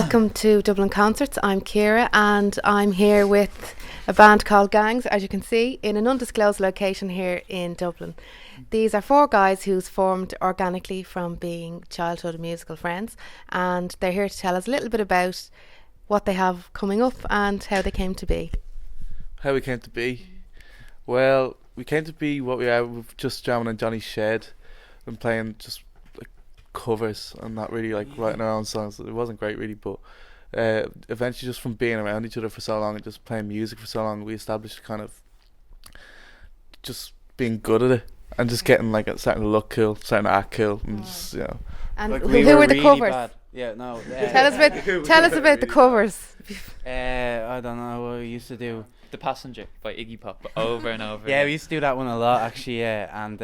Welcome to Dublin Concerts. I'm Ciara and I'm here with a band called Gangs, as you can see, in an undisclosed location here in Dublin. These are four guys who's formed organically from being childhood musical friends, and they're here to tell us a little bit about what they have coming up and how they came to be. How we came to be? Well, we came to be what we are. We've just jamming in Johnny's shed and playing just like covers and not really like writing our own songs. It wasn't great really, but eventually just from being around each other for so long and just playing music for so long, we established kind of just being good at it and just getting like starting to look cool, starting to act cool, and just, you know. And Like, who we were the really covers? bad. Yeah, no. Tell us about the covers. I don't know what we used to do. The Passenger by Iggy Pop over and over. Yeah, we used to do that one a lot actually. Yeah, and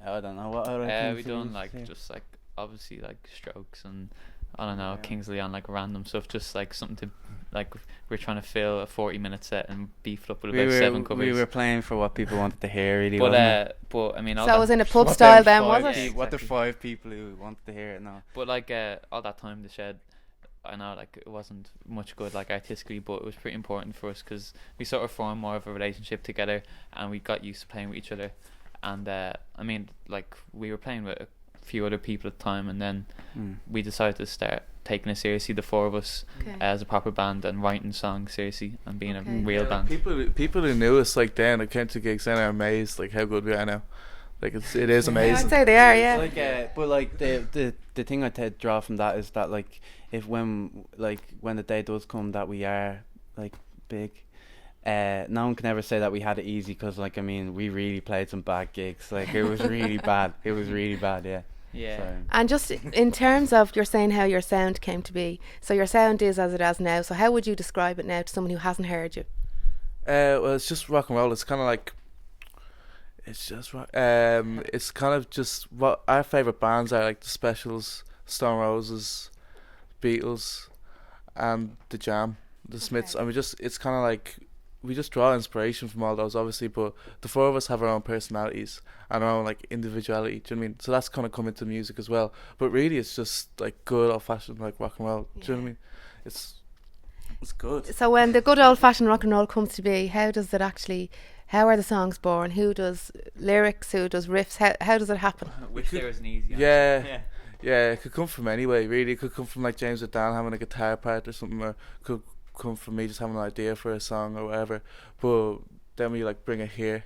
I don't know what other things we done like just like obviously like Strokes and I don't know Kingsley on like random stuff, just like something to like we're trying to fill a 40-minute set and beef up with about 7 covers. We were playing for what people wanted to hear, really. But wasn't I mean, all So it that, was in a pub style then, was it? Yeah, What the exactly. 5 people who wanted to hear it now? But like all that time, the shed, I know like it wasn't much good like artistically, but it was pretty important for us because we sort of formed more of a relationship together and we got used to playing with each other. And I mean, like we were playing with a few other people at the time, and then we decided to start taking it seriously, the four of us, as a proper band and writing songs seriously and being a real band. People who knew us like then, that came to gigs then, are amazed like how good we are now. Like it is Yeah, amazing. I'd say they are, yeah. It's like, but like the thing I draw from that is that like when the day does come that we are like big, no one can ever say that we had it easy, because like I mean we really played some bad gigs. Like it was really bad. It was really bad. Yeah. Yeah. So. And just in terms of, you're saying how your sound came to be. So your sound is as it is now. So how would you describe it now to someone who hasn't heard you? Well, it's just rock and roll. It's kind of like, it's just rock. It's kind of just what our favourite bands are, like the Specials, Stone Roses, Beatles, and the Jam, the Smiths. And it's kind of like, we just draw inspiration from all those, obviously, but the four of us have our own personalities and our own like individuality. Do you know what I mean? So that's kind of come into music as well. But really, it's just like good old fashioned like rock and roll. Do you know what I mean? It's good. So when the good old fashioned rock and roll comes to be, how are the songs born? Who does lyrics? Who does riffs? How does it happen? Which there is an easy answer. Yeah, it could come from anyway, really. It could come from like James or Dan having a guitar part or something, or could come from me just having an idea for a song or whatever. But then we like bring it here,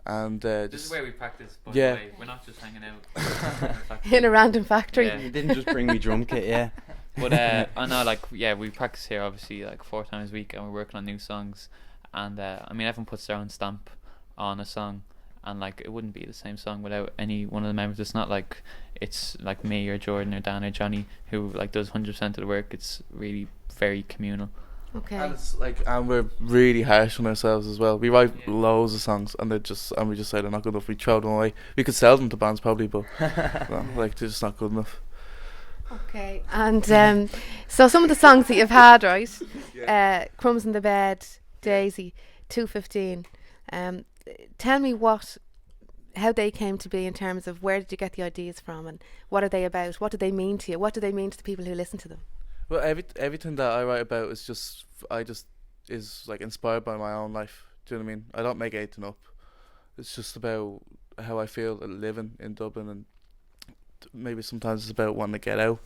and This is where we practice, by Yeah. the way. We're not just hanging out In a random factory. Yeah. You didn't just bring me drum kit, yeah. But I know, like, yeah, we practice here obviously like 4 times a week, and we're working on new songs. And I mean, everyone puts their own stamp on a song, and like it wouldn't be the same song without any one of the members. It's not like it's like me or Jordan or Dan or Johnny who like does 100% of the work. It's really very communal. Okay. And it's like, and we're really harsh on ourselves as well. We write loads of songs, and we just say they're not good enough. We throw them away. We could sell them to bands probably, but no, like they're just not good enough. Okay. And so some of the songs that you've had, right? Crumbs in the Bed, Daisy, 215. Tell me how they came to be in terms of where did you get the ideas from, and what are they about? What do they mean to you? What do they mean to the people who listen to them? Well, everything that I write about is is like inspired by my own life. Do you know what I mean? I don't make anything up. It's just about how I feel living in Dublin, and maybe sometimes it's about wanting to get out,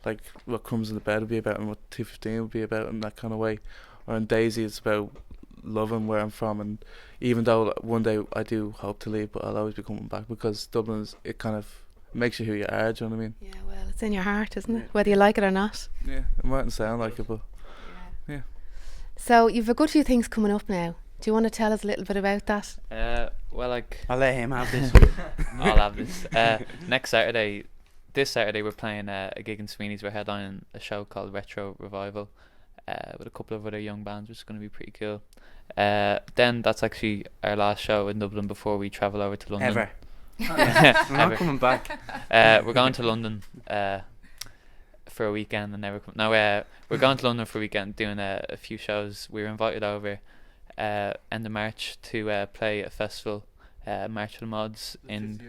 like what Crumbs in the Bed would be about, and what 215 would be about, in that kind of way. Or in Daisy, it's about loving where I'm from, and even though one day I do hope to leave, but I'll always be coming back, because Dublin it kind of makes you who you are. Do you know what I mean? Yeah, well, it's in your heart, isn't it? Whether you like it or not. Yeah, it mightn't sound like it, but yeah. So you've a good few things coming up now. Do you want to tell us a little bit about that? Well, like I'll let him have this. I'll have this. This Saturday we're playing a gig in Sweeney's. We're headlining a show called Retro Revival with a couple of other young bands, which is going to be pretty cool. Then that's actually our last show in Dublin before we travel over to London. Ever. I'm not coming back. We're going to London for a weekend and never come. No, we're going to London for a weekend, doing a few shows. We were invited over end of March to play a festival, March of the Mods in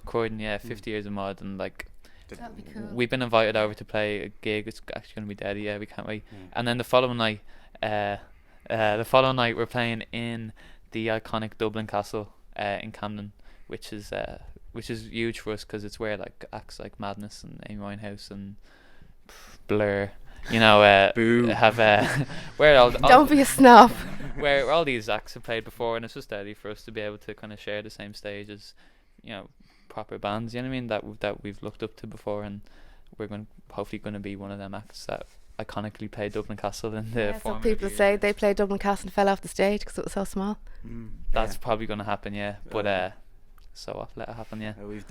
Croydon. Yeah, 50 years of mod, and like That'd be cool. We've been invited over to play a gig. It's actually going to be dead. Yeah, we can't wait. And then the following night, we're playing in the iconic Dublin Castle in Camden, which is huge for us because it's where like acts like Madness and Amy Winehouse and Blur, have where all Don't be a snob. where all these acts have played before, and it's just steady for us to be able to kind of share the same stage as proper bands. You know what I mean? That we've looked up to before, and we're hopefully going to be one of them acts that iconically played Dublin Castle in the. Yeah, some people say they played Dublin Castle and fell off the stage because it was so small. That's probably going to happen, yeah. But so off, let it happen, yeah. We've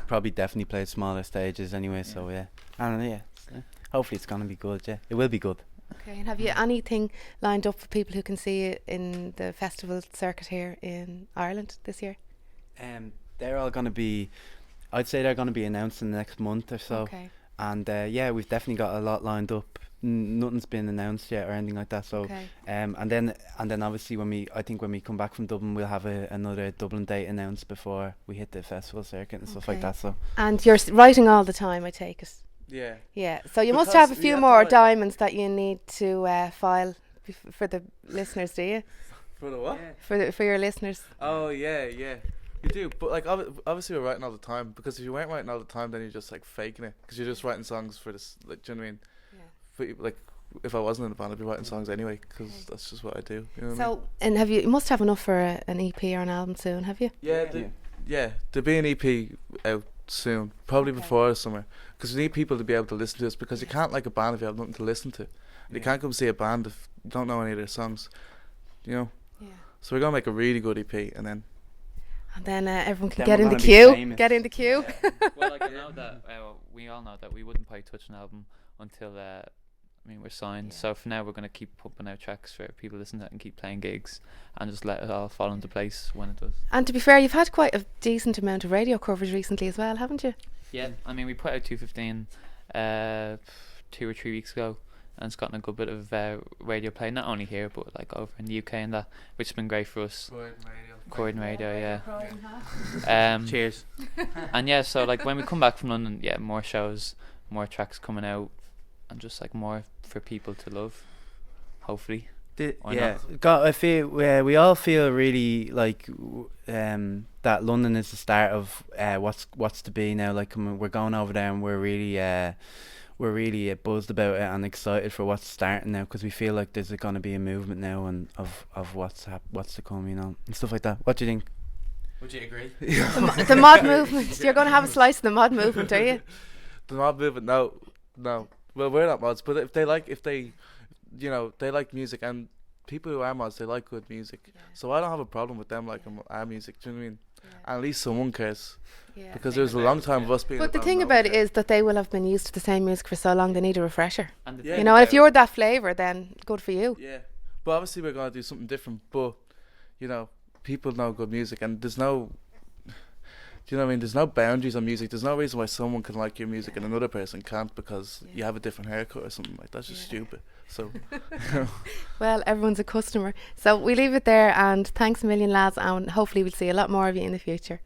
probably definitely played smaller stages anyway. So yeah, I don't know. Yeah, hopefully it's gonna be good. Yeah, it will be good. Okay, and have you anything lined up for people who can see you in the festival circuit here in Ireland this year? They're all gonna be. I'd say they're gonna be announced in the next month or so. Okay. And yeah, we've definitely got a lot lined up. Nothing's been announced yet or anything like that. So, Okay. and then obviously when we come back from Dublin, we'll have another Dublin date announced before we hit the festival circuit and stuff like Okay. that. So, And you're writing all the time, I take it. Yeah. Yeah. So you must Because have a we few have to more write- diamonds that you need to file for the listeners, do you? For the what? For your listeners. Oh yeah. You do, but like obviously we're writing all the time, because if you weren't writing all the time, then you're just like faking it, because you're just writing songs for this. Like, do you know what I mean? Yeah. Like, if I wasn't in a band, I'd be writing songs anyway, because Okay. that's just what I do. You know what I mean? So, and you must have enough for an EP or an album soon, have you? Yeah, there'll be an EP out soon, probably Okay. before the summer, because we need people to be able to listen to us, because you can't like a band if you have nothing to listen to. You can't come see a band if you don't know any of their songs, you know. Yeah. So we're gonna make a really good EP, and then And then everyone can Then get we're in the gonna be queue. famous. Get in the queue. Well, like I know that we all know that we wouldn't probably touch an album until we're signed. Yeah. So for now, we're gonna keep pumping out tracks for people to listen to and keep playing gigs, and just let it all fall into place when it does. And to be fair, you've had quite a decent amount of radio coverage recently as well, haven't you? Yeah, I mean, we put out 215 2 or 3 weeks ago, and it's gotten a good bit of radio play, not only here but like over in the UK and that, which has been great for us. Croydon Radio, yeah. cheers. And yeah, so like when we come back from London, yeah, more shows, more tracks coming out, and just like more for people to love, hopefully. Why I feel we all feel really like that London is the start of what's to be now. Like we're going over there and we're really buzzed about it and excited for what's starting now, because we feel like there's going to be a movement now and of what's to come, and stuff like that. What do you think? Would you agree? The mod movement. You're going to have a slice of the mod movement, are you? The mod movement, no. Well, we're not mods, but if they like music, and people who are mods, they like good music. Yeah. So I don't have a problem with them liking our music. Do you know what I mean? And at least someone cares, Yeah. because there was a long time of us being. But the thing about it is that they will have been used to the same music for so long, they need a refresher. And the Yeah. thing You know, and if about- you're that flavour, then good for you. Yeah, but obviously we're gonna do something different. But people know good music, and there's no. Do you know what I mean? There's no boundaries on music. There's no reason why someone can like your music and another person can't, because you have a different haircut or something like that. That's just stupid. So, Well, everyone's a customer. So we leave it there, and thanks a million, lads, and hopefully we'll see a lot more of you in the future.